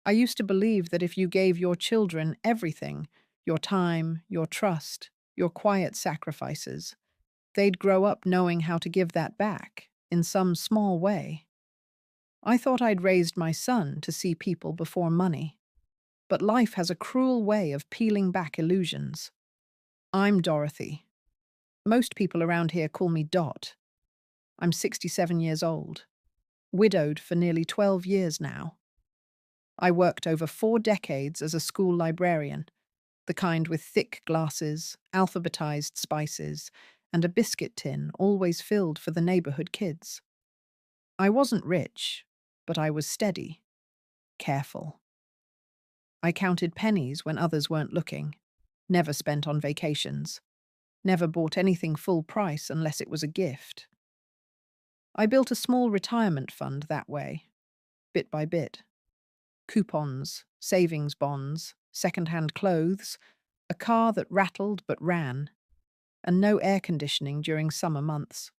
I used to believe that if you gave your children everything, your time, your trust, your quiet sacrifices, they'd grow up knowing how to give that back, in some small way. I thought I'd raised my son to see people before money, but life has a cruel way of peeling back illusions. I'm Dorothy. Most people around here call me Dot. I'm 67 years old, widowed for nearly 12 years now. I worked over 4 decades as a school librarian, the kind with thick glasses, alphabetized spices, and a biscuit tin always filled for the neighborhood kids. I wasn't rich, but I was steady, careful. I counted pennies when others weren't looking, never spent on vacations, never bought anything full price unless it was a gift. I built a small retirement fund that way, bit by bit. Coupons, savings bonds, second-hand clothes, a car that rattled but ran, and no air conditioning during summer months.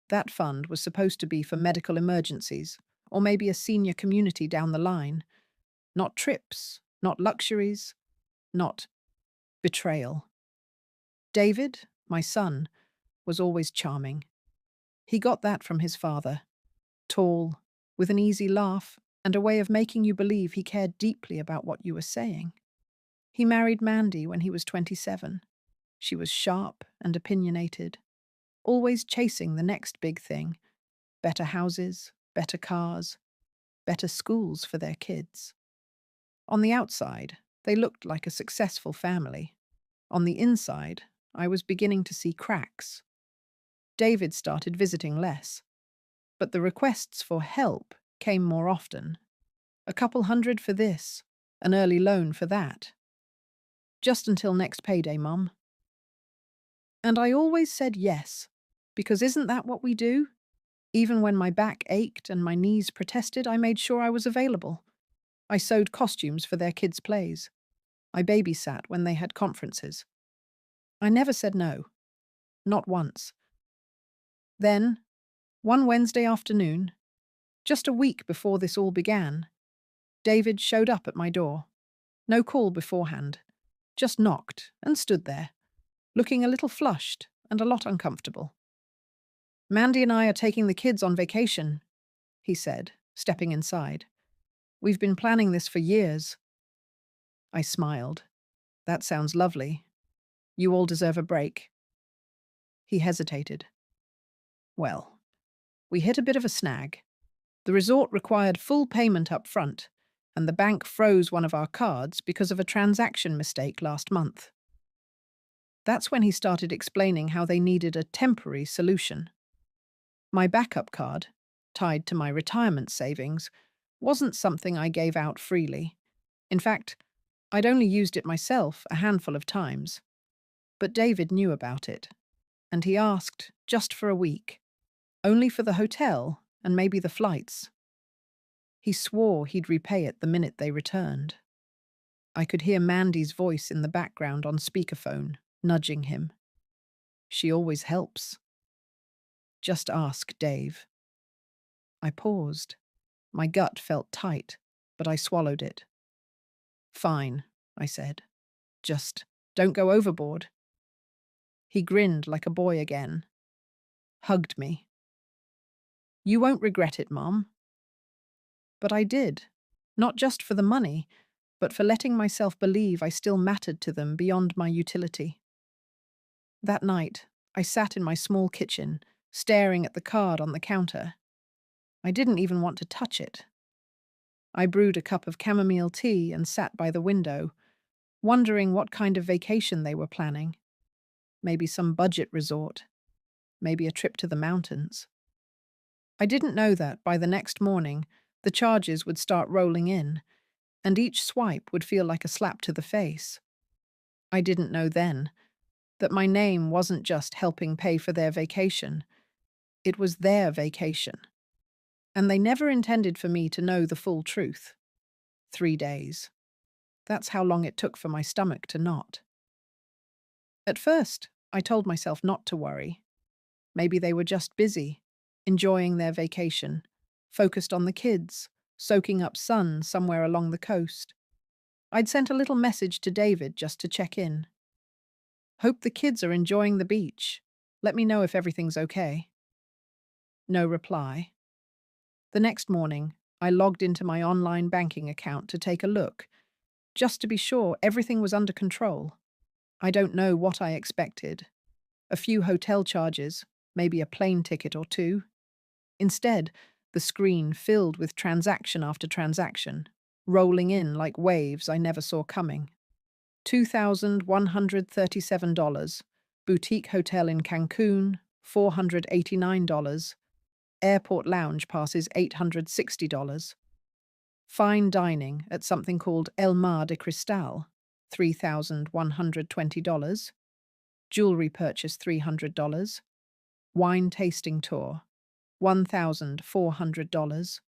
That fund was supposed to be for medical emergencies, or maybe a senior community down the line. Not trips, not luxuries, not betrayal. David, my son, was always charming. He got that from his father. Tall, with an easy laugh, and a way of making you believe he cared deeply about what you were saying. He married Mandy when he was 27. She was sharp and opinionated, always chasing the next big thing: better houses, better cars, better schools for their kids. On the outside, they looked like a successful family. On the inside, I was beginning to see cracks. David started visiting less, but the requests for help came more often. A couple hundred for this, an early loan for that. Just until next payday, Mum. And I always said yes, because isn't that what we do? Even when my back ached and my knees protested, I made sure I was available. I sewed costumes for their kids' plays. I babysat when they had conferences. I never said no. Not once. Then, one Wednesday afternoon, just a week before this all began, David showed up at my door. No call beforehand. Just knocked and stood there, looking a little flushed and a lot uncomfortable. "Mandy and I are taking the kids on vacation," he said, stepping inside. "We've been planning this for years." I smiled. "That sounds lovely. You all deserve a break." He hesitated. "Well, we hit a bit of a snag. The resort required full payment up front, and the bank froze one of our cards because of a transaction mistake last month." That's when he started explaining how they needed a temporary solution. My backup card, tied to my retirement savings, wasn't something I gave out freely. In fact, I'd only used it myself a handful of times. But David knew about it, and he asked just for a week, only for the hotel and maybe the flights. He swore he'd repay it the minute they returned. I could hear Mandy's voice in the background on speakerphone, nudging him. She always helps. Just ask Dave. I paused. My gut felt tight, but I swallowed it. "Fine," I said. "Just don't go overboard." He grinned like a boy again, hugged me. "You won't regret it, Mom." But I did, not just for the money, but for letting myself believe I still mattered to them beyond my utility. That night, I sat in my small kitchen, staring at the card on the counter. I didn't even want to touch it. I brewed a cup of chamomile tea and sat by the window, wondering what kind of vacation they were planning. Maybe some budget resort, maybe a trip to the mountains. I didn't know that by the next morning, the charges would start rolling in, and each swipe would feel like a slap to the face. I didn't know then that my name wasn't just helping pay for their vacation. It was their vacation. And they never intended for me to know the full truth. 3 days. That's how long it took for my stomach to knot. At first, I told myself not to worry. Maybe they were just busy, enjoying their vacation, focused on the kids, soaking up sun somewhere along the coast. I'd sent a little message to David just to check in. Hope the kids are enjoying the beach. Let me know if everything's okay. No reply. The next morning, I logged into my online banking account to take a look, just to be sure everything was under control. I don't know what I expected. A few hotel charges, maybe a plane ticket or two. Instead, the screen filled with transaction after transaction, rolling in like waves I never saw coming. $2,137, boutique hotel in Cancun, $489, airport lounge passes $860, fine dining at something called El Mar de Cristal, $3,120, jewelry purchase $300, wine tasting tour, $1,400.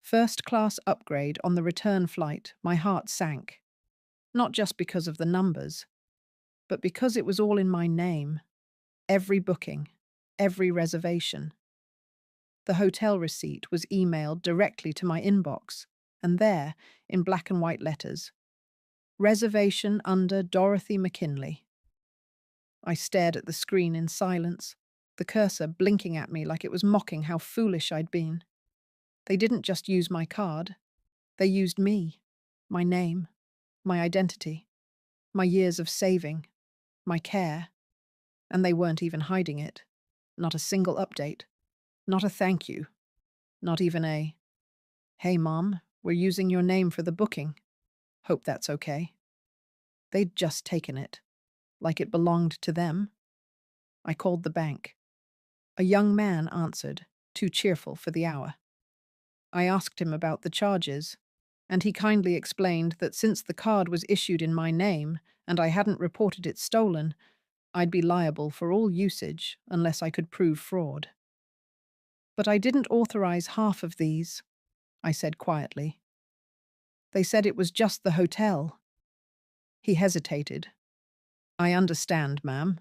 First class upgrade on the return flight, my heart sank. Not just because of the numbers, but because it was all in my name. Every booking, every reservation. The hotel receipt was emailed directly to my inbox, and there, in black and white letters, reservation under Dorothy McKinley. I stared at the screen in silence, the cursor blinking at me like it was mocking how foolish I'd been. They didn't just use my card. They used me, my name, my identity, my years of saving, my care, and they weren't even hiding it. Not a single update, not a thank you, not even a, "Hey Mom, we're using your name for the booking. Hope that's okay." They'd just taken it, like it belonged to them. I called the bank. A young man answered, too cheerful for the hour. I asked him about the charges, and he kindly explained that since the card was issued in my name and I hadn't reported it stolen, I'd be liable for all usage unless I could prove fraud. "But I didn't authorize half of these," I said quietly. "They said it was just the hotel." He hesitated. "I understand, ma'am.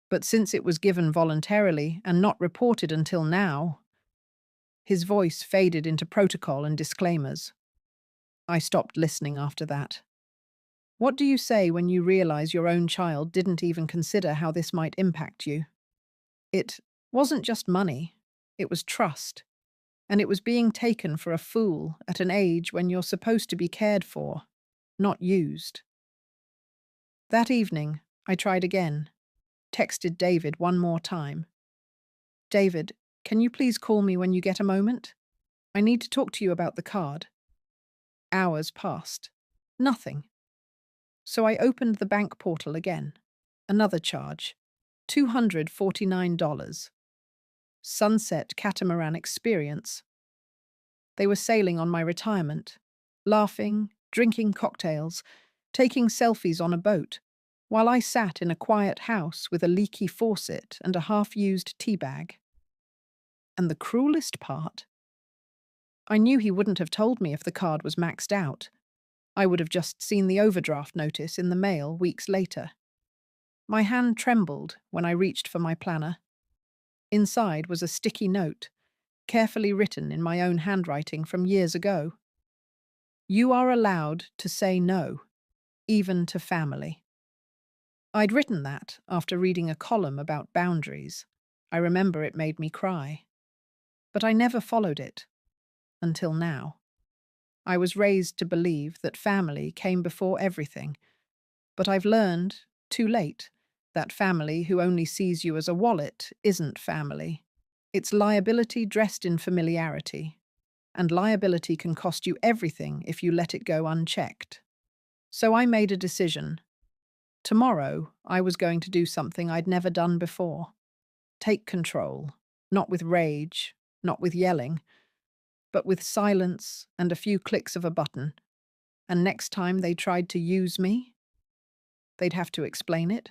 But since it was given voluntarily and not reported until now—" His voice faded into protocol and disclaimers. I stopped listening after that. What do you say when you realize your own child didn't even consider how this might impact you? It wasn't just money, it was trust, and it was being taken for a fool at an age when you're supposed to be cared for, not used. That evening, I tried again, texted David one more time. "David, can you please call me when you get a moment? I need to talk to you about the card." Hours passed. Nothing. So I opened the bank portal again. Another charge. $249. Sunset Catamaran Experience. They were sailing on my retirement, laughing, drinking cocktails, taking selfies on a boat, while I sat in a quiet house with a leaky faucet and a half-used tea bag. And the cruelest part? I knew he wouldn't have told me if the card was maxed out. I would have just seen the overdraft notice in the mail weeks later. My hand trembled when I reached for my planner. Inside was a sticky note, carefully written in my own handwriting from years ago. "You are allowed to say no, even to family." I'd written that after reading a column about boundaries. I remember it made me cry. But I never followed it, until now. I was raised to believe that family came before everything, but I've learned, too late, that family who only sees you as a wallet isn't family. It's liability dressed in familiarity, and liability can cost you everything if you let it go unchecked. So I made a decision. Tomorrow, I was going to do something I'd never done before. Take control, not with rage, not with yelling, but with silence and a few clicks of a button. And next time they tried to use me, they'd have to explain it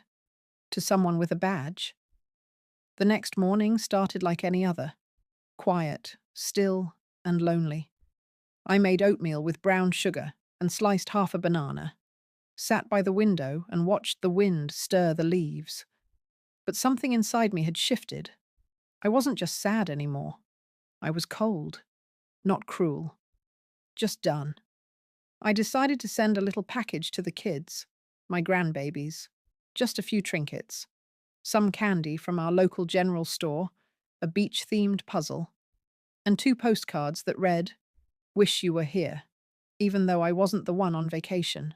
to someone with a badge. The next morning started like any other, quiet, still, and lonely. I made oatmeal with brown sugar and sliced half a banana, sat by the window and watched the wind stir the leaves. But something inside me had shifted. I wasn't just sad anymore. I was cold, not cruel. just done. I decided to send a little package to the kids, my grandbabies, just a few trinkets, some candy from our local general store, a beach-themed puzzle, and 2 postcards that read, "Wish you were here," even though I wasn't the one on vacation.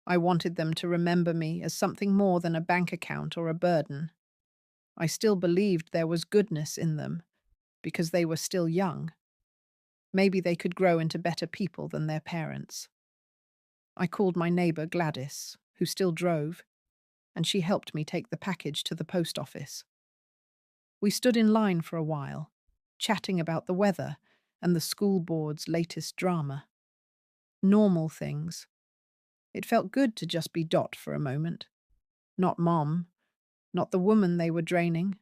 I wanted them to remember me as something more than a bank account or a burden. I still believed there was goodness in them, because they were still young. Maybe they could grow into better people than their parents. I called my neighbor Gladys, who still drove, and she helped me take the package to the post office. We stood in line for a while, chatting about the weather and the school board's latest drama. Normal things. It felt good to just be Dot for a moment. Not Mom, not the woman they were draining,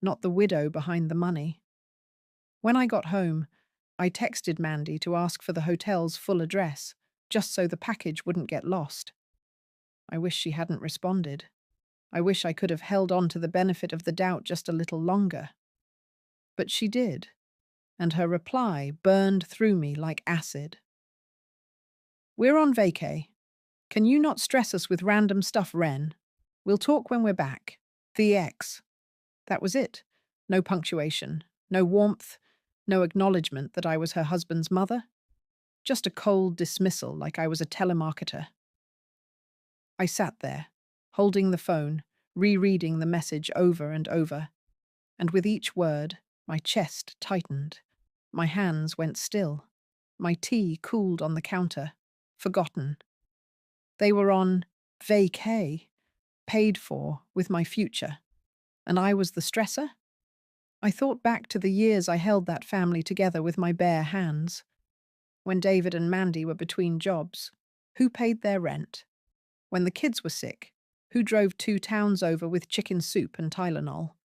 not the widow behind the money. When I got home, I texted Mandy to ask for the hotel's full address, just so the package wouldn't get lost. I wish she hadn't responded. I wish I could have held on to the benefit of the doubt just a little longer. But she did, and her reply burned through me like acid. "We're on vacay. Can you not stress us with random stuff, Ren? We'll talk when we're back. The X." That was it. No punctuation, no warmth, no acknowledgement that I was her husband's mother. Just a cold dismissal like I was a telemarketer. I sat there, holding the phone, rereading the message over and over, and with each word, my chest tightened. My hands went still. My tea cooled on the counter, forgotten. They were on vacay, paid for with my future, and I was the stressor? I thought back to the years I held that family together with my bare hands. When David and Mandy were between jobs, who paid their rent? When the kids were sick, who drove 2 towns over with chicken soup and Tylenol?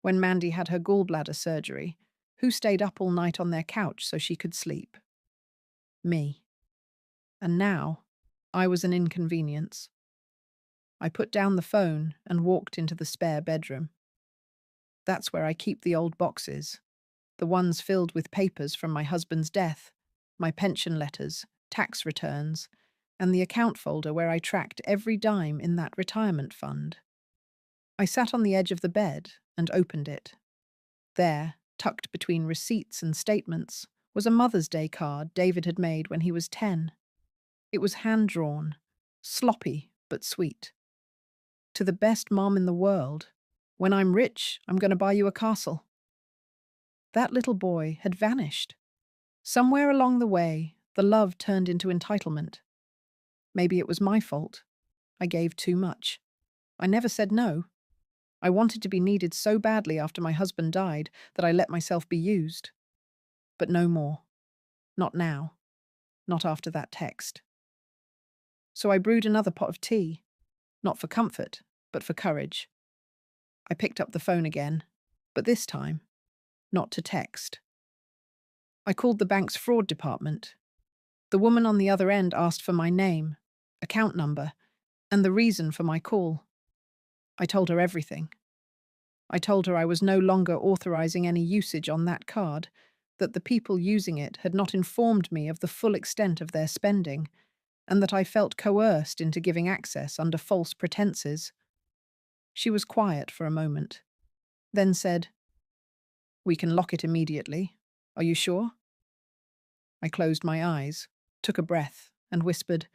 When Mandy had her gallbladder surgery, who stayed up all night on their couch so she could sleep? Me. And now, I was an inconvenience. I put down the phone and walked into the spare bedroom. That's where I keep the old boxes, the ones filled with papers from my husband's death, my pension letters, tax returns, and the account folder where I tracked every dime in that retirement fund. I sat on the edge of the bed and opened it. There, tucked between receipts and statements, was a Mother's Day card David had made when he was 10. It was hand-drawn, sloppy but sweet. "To the best mom in the world. When I'm rich, I'm going to buy you a castle." That little boy had vanished. Somewhere along the way, the love turned into entitlement. Maybe it was my fault. I gave too much. I never said no. I wanted to be needed so badly after my husband died that I let myself be used. But no more. Not now. Not after that text. So I brewed another pot of tea. Not for comfort, but for courage. I picked up the phone again, but this time, not to text. I called the bank's fraud department. The woman on the other end asked for my name, account number, and the reason for my call. I told her everything. I told her I was no longer authorizing any usage on that card, that the people using it had not informed me of the full extent of their spending, and that I felt coerced into giving access under false pretenses. She was quiet for a moment, then said, "We can lock it immediately. Are you sure?" I closed my eyes, took a breath, and whispered,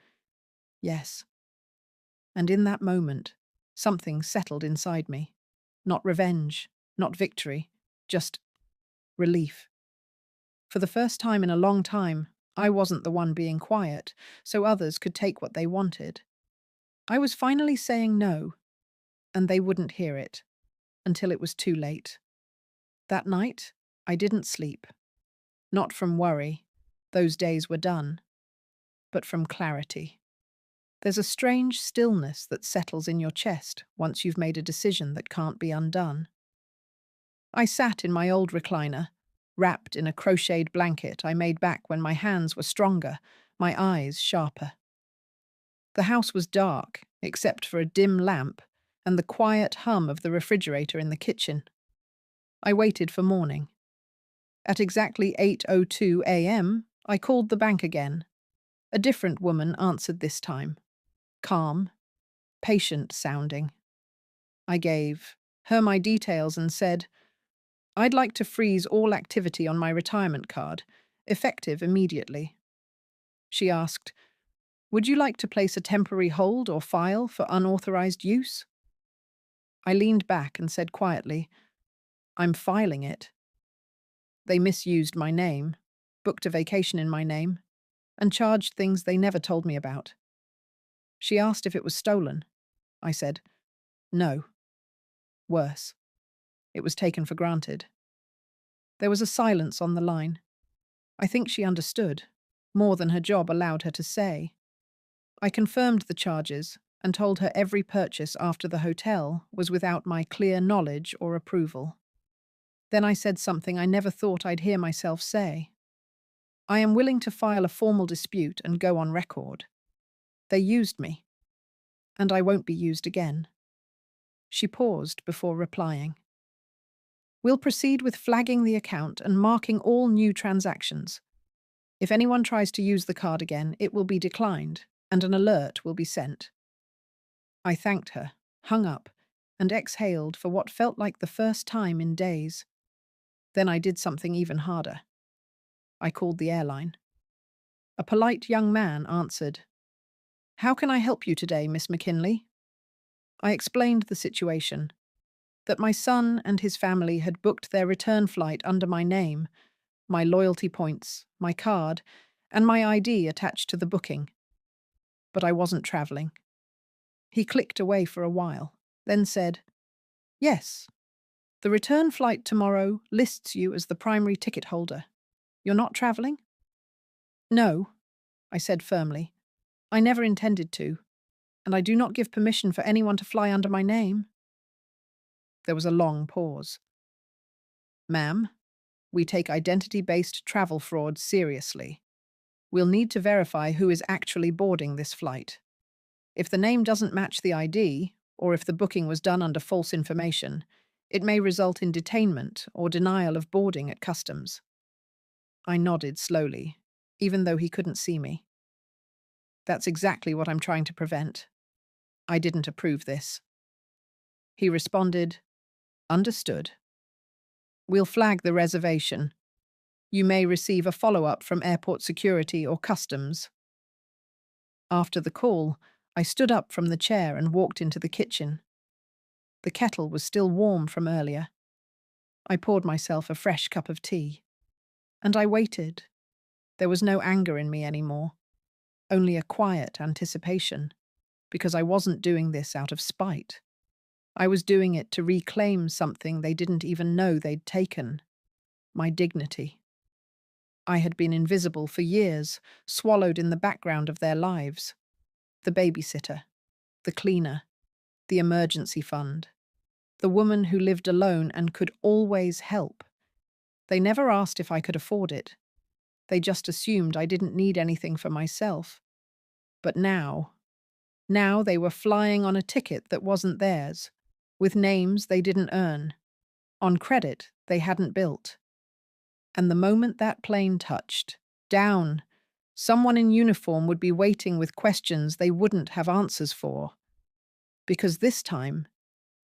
"Yes." And in that moment, something settled inside me. Not revenge, not victory, just relief. For the first time in a long time, I wasn't the one being quiet, so others could take what they wanted. I was finally saying no, and they wouldn't hear it, until it was too late. That night, I didn't sleep. Not from worry, those days were done, but from clarity. There's a strange stillness that settles in your chest once you've made a decision that can't be undone. I sat in my old recliner, wrapped in a crocheted blanket I made back when my hands were stronger, my eyes sharper. The house was dark, except for a dim lamp and the quiet hum of the refrigerator in the kitchen. I waited for morning. At exactly 8:02 a.m., I called the bank again. A different woman answered this time. Calm, patient sounding. I gave her my details and said, I'd like to freeze all activity on my retirement card, effective immediately. She asked, would you like to place a temporary hold or file for unauthorized use? I leaned back and said quietly, I'm filing it. They misused my name, booked a vacation in my name, and charged things they never told me about. She asked if it was stolen. I said, no. Worse. It was taken for granted. There was a silence on the line. I think she understood, more than her job allowed her to say. I confirmed the charges and told her every purchase after the hotel was without my clear knowledge or approval. Then I said something I never thought I'd hear myself say. I am willing to file a formal dispute and go on record. They used me, and I won't be used again. She paused before replying. We'll proceed with flagging the account and marking all new transactions. If anyone tries to use the card again, it will be declined, and an alert will be sent. I thanked her, hung up, and exhaled for what felt like the first time in days. Then I did something even harder. I called the airline. A polite young man answered. How can I help you today, Miss McKinley? I explained the situation, that my son and his family had booked their return flight under my name, my loyalty points, my card, and my ID attached to the booking. But I wasn't travelling. He clicked away for a while, then said, Yes, the return flight tomorrow lists you as the primary ticket holder. You're not travelling? No, I said firmly. I never intended to, and I do not give permission for anyone to fly under my name. There was a long pause. Ma'am, we take identity-based travel fraud seriously. We'll need to verify who is actually boarding this flight. If the name doesn't match the ID, or if the booking was done under false information, it may result in detainment or denial of boarding at customs. I nodded slowly, even though he couldn't see me. That's exactly what I'm trying to prevent. I didn't approve this. He responded, Understood. We'll flag the reservation. You may receive a follow-up from airport security or customs. After the call, I stood up from the chair and walked into the kitchen. The kettle was still warm from earlier. I poured myself a fresh cup of tea. And I waited. There was no anger in me anymore, only a quiet anticipation, because I wasn't doing this out of spite. I was doing it to reclaim something they didn't even know they'd taken, my dignity. I had been invisible for years, swallowed in the background of their lives. The babysitter, the cleaner, the emergency fund, the woman who lived alone and could always help. They never asked if I could afford it. They just assumed I didn't need anything for myself. But now they were flying on a ticket that wasn't theirs, with names they didn't earn, on credit they hadn't built. And the moment that plane touched, down, someone in uniform would be waiting with questions they wouldn't have answers for. Because this time,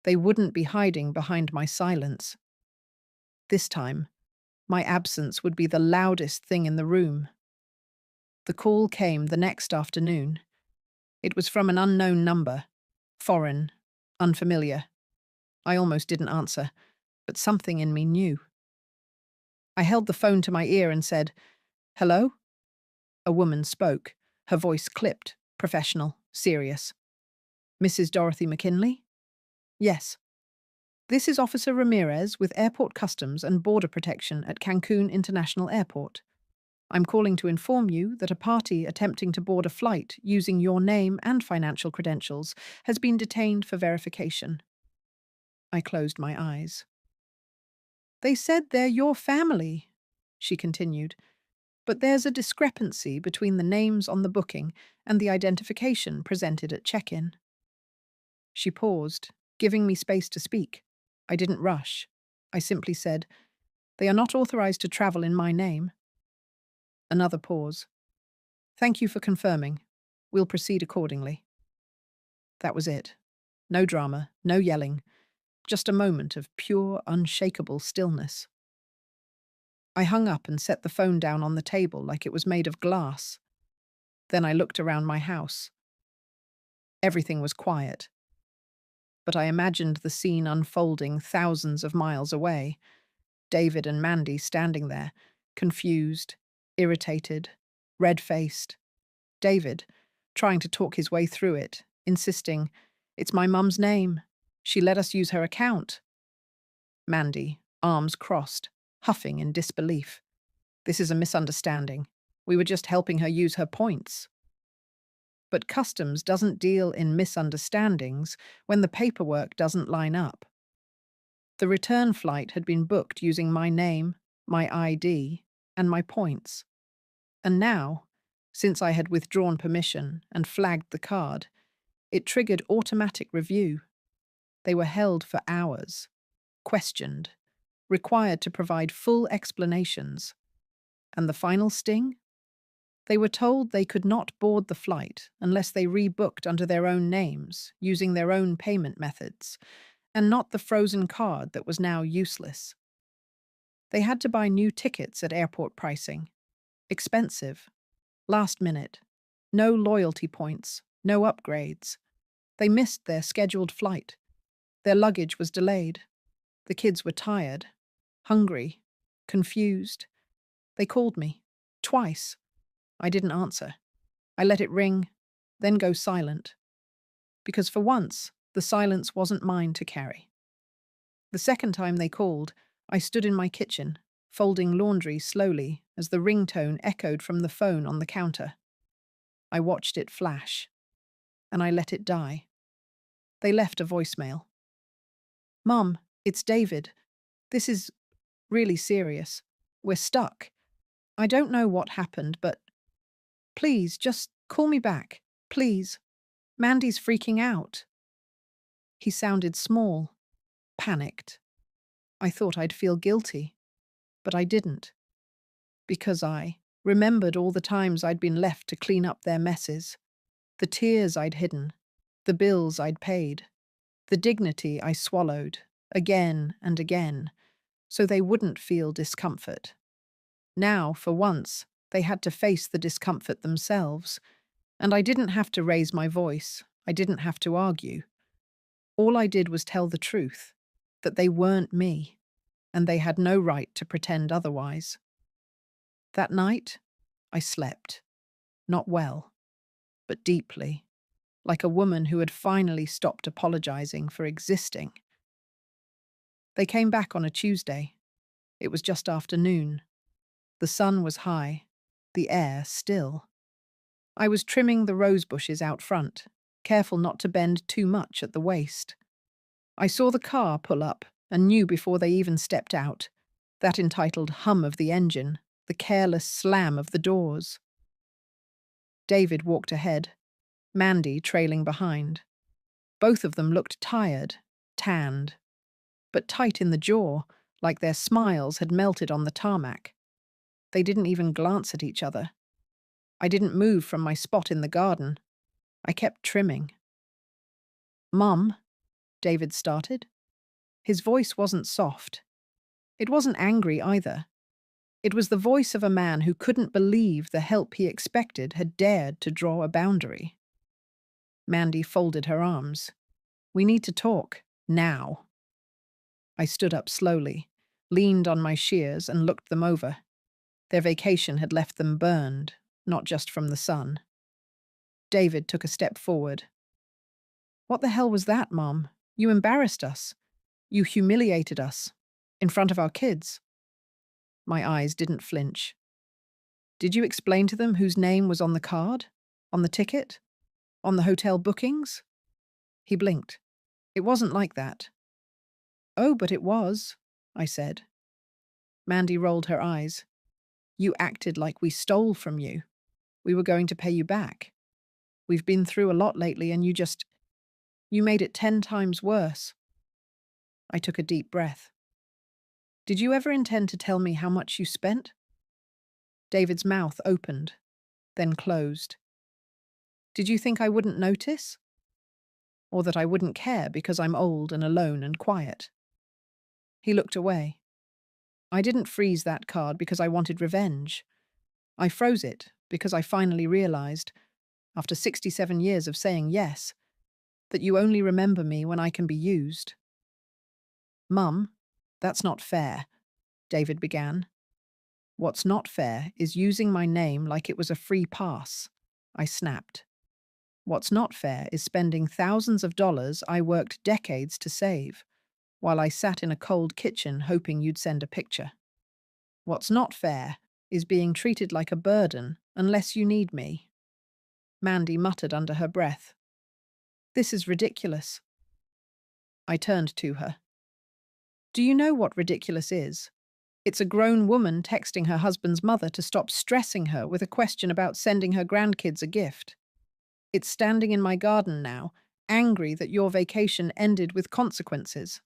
they wouldn't be hiding behind my silence. This time, my absence would be the loudest thing in the room. The call came the next afternoon. It was from an unknown number, foreign, unfamiliar. I almost didn't answer, but something in me knew. I held the phone to my ear and said, Hello? A woman spoke, her voice clipped, professional, serious. Mrs. Dorothy McKinley? Yes. This is Officer Ramirez with Airport Customs and Border Protection at Cancun International Airport. I'm calling to inform you that a party attempting to board a flight using your name and financial credentials has been detained for verification. I closed my eyes. They said they're your family, she continued, but there's a discrepancy between the names on the booking and the identification presented at check-in. She paused, giving me space to speak. I didn't rush. I simply said, They are not authorized to travel in my name. Another pause. Thank you for confirming. We'll proceed accordingly. That was it. No drama, no yelling, just a moment of pure, unshakable stillness. I hung up and set the phone down on the table like it was made of glass. Then I looked around my house. Everything was quiet, but I imagined the scene unfolding thousands of miles away. David and Mandy standing there, confused, irritated, red-faced. David, trying to talk his way through it, insisting, "It's my mum's name. She let us use her account." Mandy, arms crossed, huffing in disbelief. "This is a misunderstanding. We were just helping her use her points." But customs doesn't deal in misunderstandings when the paperwork doesn't line up. The return flight had been booked using my name, my ID, and my points. And now, since I had withdrawn permission and flagged the card, it triggered automatic review. They were held for hours, questioned, required to provide full explanations. And the final sting? They were told they could not board the flight unless they rebooked under their own names, using their own payment methods, and not the frozen card that was now useless. They had to buy new tickets at airport pricing. Expensive. Last minute. No loyalty points. No upgrades. They missed their scheduled flight. Their luggage was delayed. The kids were tired, hungry, confused. They called me. Twice. I didn't answer. I let it ring, then go silent. Because for once, the silence wasn't mine to carry. The second time they called, I stood in my kitchen, folding laundry slowly as the ringtone echoed from the phone on the counter. I watched it flash, and I let it die. They left a voicemail. "Mum, it's David. This is really serious. We're stuck. I don't know what happened, but please, just call me back. Please. Mandy's freaking out." He sounded small, panicked. I thought I'd feel guilty, but I didn't. Because I remembered all the times I'd been left to clean up their messes, the tears I'd hidden, the bills I'd paid, the dignity I swallowed, again and again, so they wouldn't feel discomfort. Now, for once, they had to face the discomfort themselves, and I didn't have to raise my voice. I didn't have to argue. All I did was tell the truth, that they weren't me, and they had no right to pretend otherwise. That night, I slept. Not well, but deeply, like a woman who had finally stopped apologizing for existing. They came back on a Tuesday. It was just after noon. The sun was high, the air still. I was trimming the rose bushes out front, careful not to bend too much at the waist. I saw the car pull up and knew before they even stepped out, that entitled hum of the engine, the careless slam of the doors. David walked ahead, Mandy trailing behind. Both of them looked tired, tanned, but tight in the jaw, like their smiles had melted on the tarmac. They didn't even glance at each other. I didn't move from my spot in the garden. I kept trimming. "Mum," David started. His voice wasn't soft. It wasn't angry either. It was the voice of a man who couldn't believe the help he expected had dared to draw a boundary. Mandy folded her arms. "We need to talk. Now." I stood up slowly, leaned on my shears and looked them over. Their vacation had left them burned, not just from the sun. David took a step forward. "What the hell was that, Mom? You embarrassed us. You humiliated us. In front of our kids." My eyes didn't flinch. "Did you explain to them whose name was on the card? On the ticket? On the hotel bookings?" He blinked. "It wasn't like that." "Oh, but it was," I said. Mandy rolled her eyes. "You acted like we stole from you. We were going to pay you back. We've been through a lot lately and you made it 10 times worse." I took a deep breath. "Did you ever intend to tell me how much you spent?" David's mouth opened, then closed. Did you think I wouldn't notice? Or that I wouldn't care because I'm old and alone and quiet? He looked away. I didn't freeze that card because I wanted revenge. I froze it because I finally realized, after 67 years of saying yes, that you only remember me when I can be used. Mum, that's not fair, David began. What's not fair is using my name like it was a free pass, I snapped. What's not fair is spending thousands of dollars I worked decades to save, while I sat in a cold kitchen hoping you'd send a picture. What's not fair is being treated like a burden unless you need me. Mandy muttered under her breath. This is ridiculous. I turned to her. Do you know what ridiculous is? It's a grown woman texting her husband's mother to stop stressing her with a question about sending her grandkids a gift. It's standing in my garden now, angry that your vacation ended with consequences.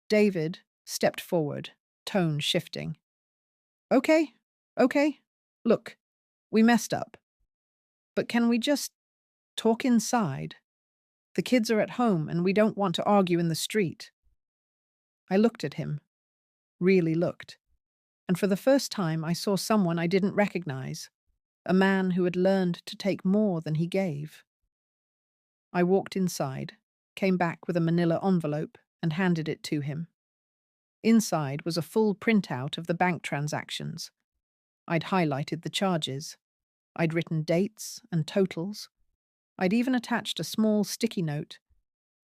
David stepped forward, tone shifting. Okay. Look, we messed up. But can we just talk inside? The kids are at home and we don't want to argue in the street. I looked at him, really looked, and for the first time I saw someone I didn't recognize, a man who had learned to take more than he gave. I walked inside, came back with a manila envelope, and handed it to him. Inside was a full printout of the bank transactions. I'd highlighted the charges. I'd written dates and totals. I'd even attached a small sticky note.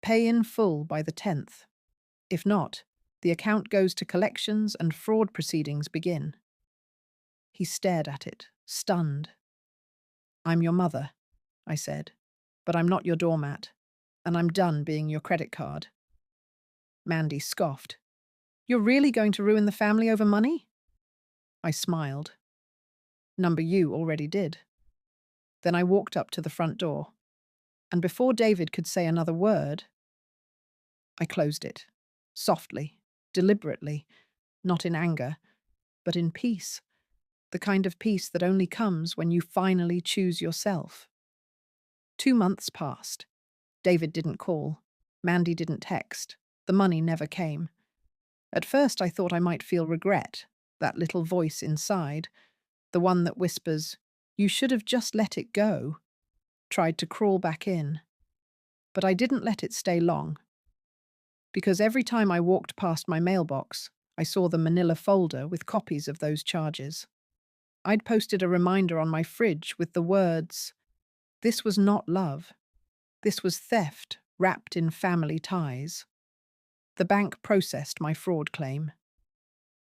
Pay in full by the 10th. If not, the account goes to collections and fraud proceedings begin. He stared at it, stunned. I'm your mother, I said, but I'm not your doormat, and I'm done being your credit card. Mandy scoffed. You're really going to ruin the family over money? I smiled. Number you already did. Then I walked up to the front door, and before David could say another word, I closed it, softly, deliberately, not in anger, but in peace, the kind of peace that only comes when you finally choose yourself. 2 months passed. David didn't call. Mandy didn't text. The money never came. At first I thought I might feel regret, that little voice inside, the one that whispers, you should have just let it go, tried to crawl back in. But I didn't let it stay long. Because every time I walked past my mailbox, I saw the manila folder with copies of those charges. I'd posted a reminder on my fridge with the words, this was not love. This was theft wrapped in family ties. The bank processed my fraud claim.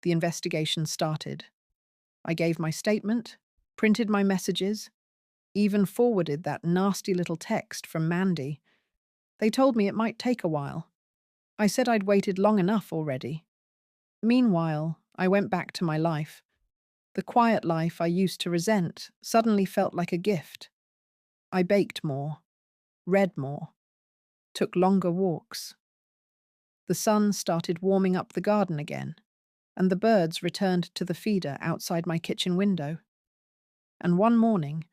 The investigation started. I gave my statement, printed my messages, even forwarded that nasty little text from Mandy. They told me it might take a while. I said I'd waited long enough already. Meanwhile, I went back to my life. The quiet life I used to resent suddenly felt like a gift. I baked more, read more, took longer walks. The sun started warming up the garden again, and the birds returned to the feeder outside my kitchen window. And one morning,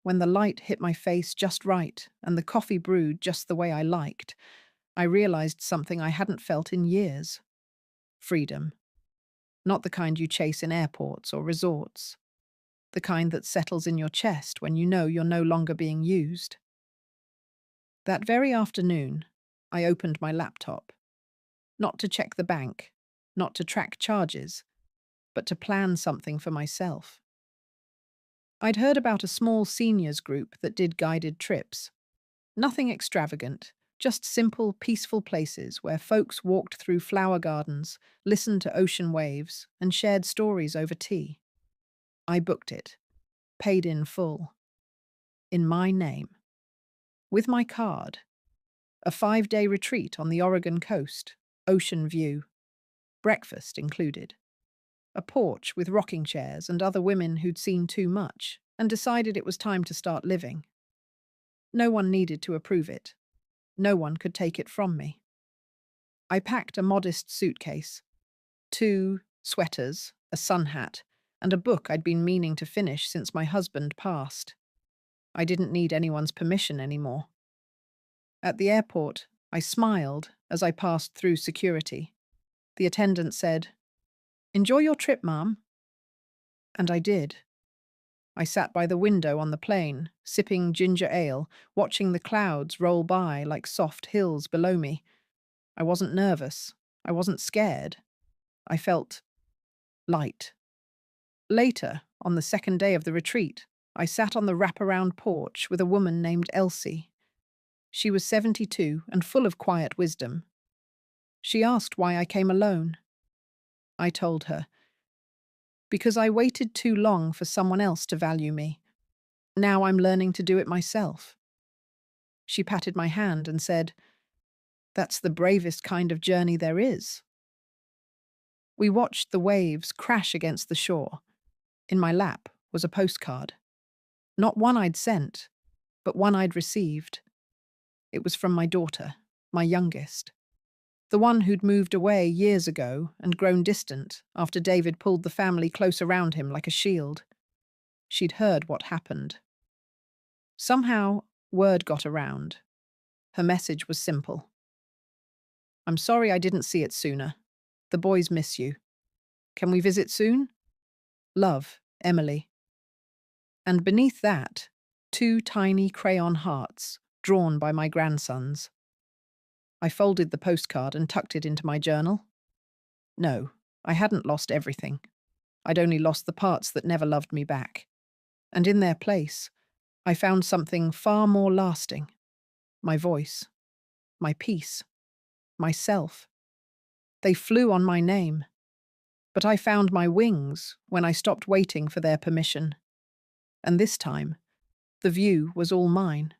when the light hit my face just right and the coffee brewed just the way I liked, I realized something I hadn't felt in years. Freedom. Not the kind you chase in airports or resorts. The kind that settles in your chest when you know you're no longer being used. That very afternoon, I opened my laptop. Not to check the bank, not to track charges, but to plan something for myself. I'd heard about a small seniors group that did guided trips. Nothing extravagant, just simple, peaceful places where folks walked through flower gardens, listened to ocean waves, and shared stories over tea. I booked it, paid in full. In my name. With my card. A 5-day retreat on the Oregon coast, ocean view. Breakfast included. A porch with rocking chairs and other women who'd seen too much and decided it was time to start living. No one needed to approve it. No one could take it from me. I packed a modest suitcase, 2 sweaters, a sun hat, and a book I'd been meaning to finish since my husband passed. I didn't need anyone's permission anymore. At the airport, I smiled as I passed through security. The attendant said, "Enjoy your trip, ma'am." And I did. I sat by the window on the plane, sipping ginger ale, watching the clouds roll by like soft hills below me. I wasn't nervous. I wasn't scared. I felt light. Later, on the second day of the retreat, I sat on the wraparound porch with a woman named Elsie. She was 72 and full of quiet wisdom. She asked why I came alone. I told her, because I waited too long for someone else to value me. Now I'm learning to do it myself. She patted my hand and said, "That's the bravest kind of journey there is." We watched the waves crash against the shore. In my lap was a postcard. Not one I'd sent, but one I'd received. It was from my daughter, my youngest. The one who'd moved away years ago and grown distant after David pulled the family close around him like a shield. She'd heard what happened. Somehow, word got around. Her message was simple. "I'm sorry I didn't see it sooner. The boys miss you. Can we visit soon? Love, Emily." And beneath that, two tiny crayon hearts, drawn by my grandsons. I folded the postcard and tucked it into my journal. No, I hadn't lost everything. I'd only lost the parts that never loved me back. And in their place, I found something far more lasting. My voice, my peace, myself. They flew on my name. But I found my wings when I stopped waiting for their permission. And this time, the view was all mine.